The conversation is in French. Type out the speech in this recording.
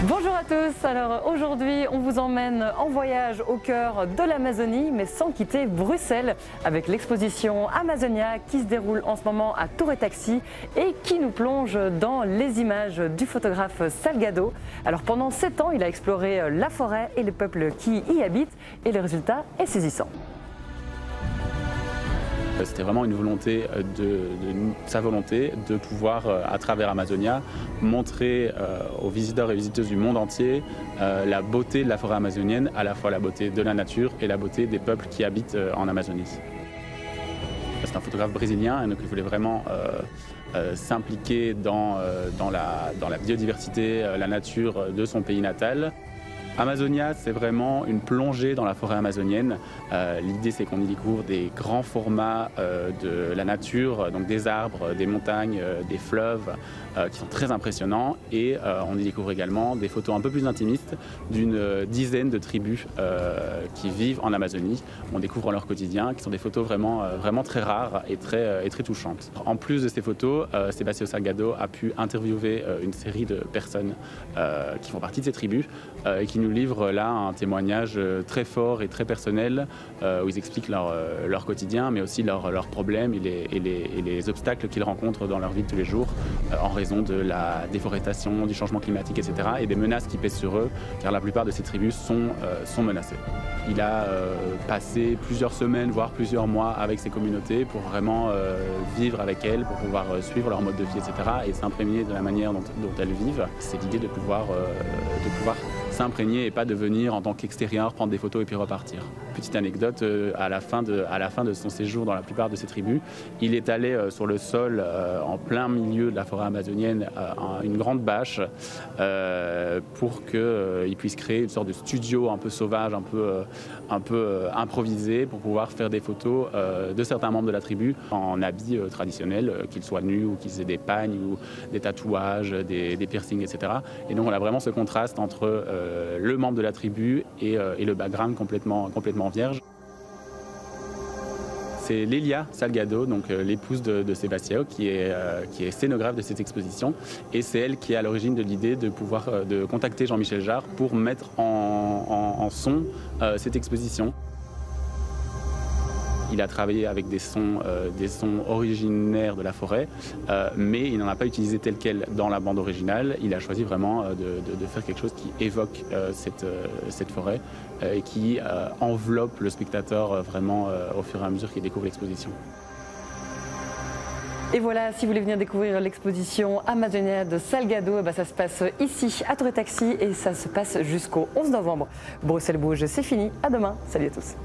Bonjour à tous, alors aujourd'hui on vous emmène en voyage au cœur de l'Amazonie mais sans quitter Bruxelles avec l'exposition Amazonia qui se déroule en ce moment à Tour et Taxi et qui nous plonge dans les images du photographe Salgado. Alors pendant 7 ans il a exploré la forêt et les peuples qui y habitent et le résultat est saisissant. C'était vraiment une volonté sa volonté de pouvoir, à travers Amazonia, montrer aux visiteurs et visiteuses du monde entier la beauté de la forêt amazonienne, à la fois la beauté de la nature et la beauté des peuples qui habitent en Amazonie. C'est un photographe brésilien et donc il voulait vraiment s'impliquer dans la biodiversité, la nature de son pays natal. Amazonia, c'est vraiment une plongée dans la forêt amazonienne. L'idée, c'est qu'on y découvre des grands formats de la nature, donc des arbres, des montagnes, des fleuves, qui sont très impressionnants. Et on y découvre également des photos un peu plus intimistes d'une dizaine de tribus qui vivent en Amazonie. On découvre leur quotidien, qui sont des photos vraiment très rares et très touchantes. En plus de ces photos, Sebastião Salgado a pu interviewer une série de personnes qui font partie de ces tribus et qui nous livrent là un témoignage très fort et très personnel où ils expliquent leur quotidien mais aussi leurs problèmes et les obstacles qu'ils rencontrent dans leur vie de tous les jours en raison de la déforestation, du changement climatique, etc. et des menaces qui pèsent sur eux car la plupart de ces tribus sont menacées. Il a passé plusieurs semaines, voire plusieurs mois avec ces communautés pour vraiment vivre avec elles, pour pouvoir suivre leur mode de vie, etc. et s'imprégner de la manière dont elles vivent. C'est l'idée de pouvoir s'imprégner et pas de venir en tant qu'extérieur, prendre des photos et puis repartir. Petite anecdote, à la fin de son séjour dans la plupart de ces tribus, il est allé sur le sol en plein milieu de la forêt amazonienne, une grande bâche, pour qu'il puisse créer une sorte de studio un peu sauvage, un peu improvisé, pour pouvoir faire des photos de certains membres de la tribu en habits traditionnels, qu'ils soient nus ou qu'ils aient des pagnes ou des tatouages, des piercings, etc. Et donc on a vraiment ce contraste entre le membre de la tribu et le background complètement vierge. C'est Lélia Salgado, donc l'épouse de Sebastião, qui est scénographe de cette exposition. Et c'est elle qui est à l'origine de l'idée de contacter Jean-Michel Jarre pour mettre en son cette exposition. Il a travaillé avec des sons originaires de la forêt, mais il n'en a pas utilisé tel quel dans la bande originale. Il a choisi vraiment de faire quelque chose qui évoque cette forêt et qui enveloppe le spectateur vraiment au fur et à mesure qu'il découvre l'exposition. Et voilà, si vous voulez venir découvrir l'exposition Amazonia de Salgado, ça se passe ici à Tour et Taxi et ça se passe jusqu'au 11 novembre. Bruxelles bouge, c'est fini. À demain. Salut à tous.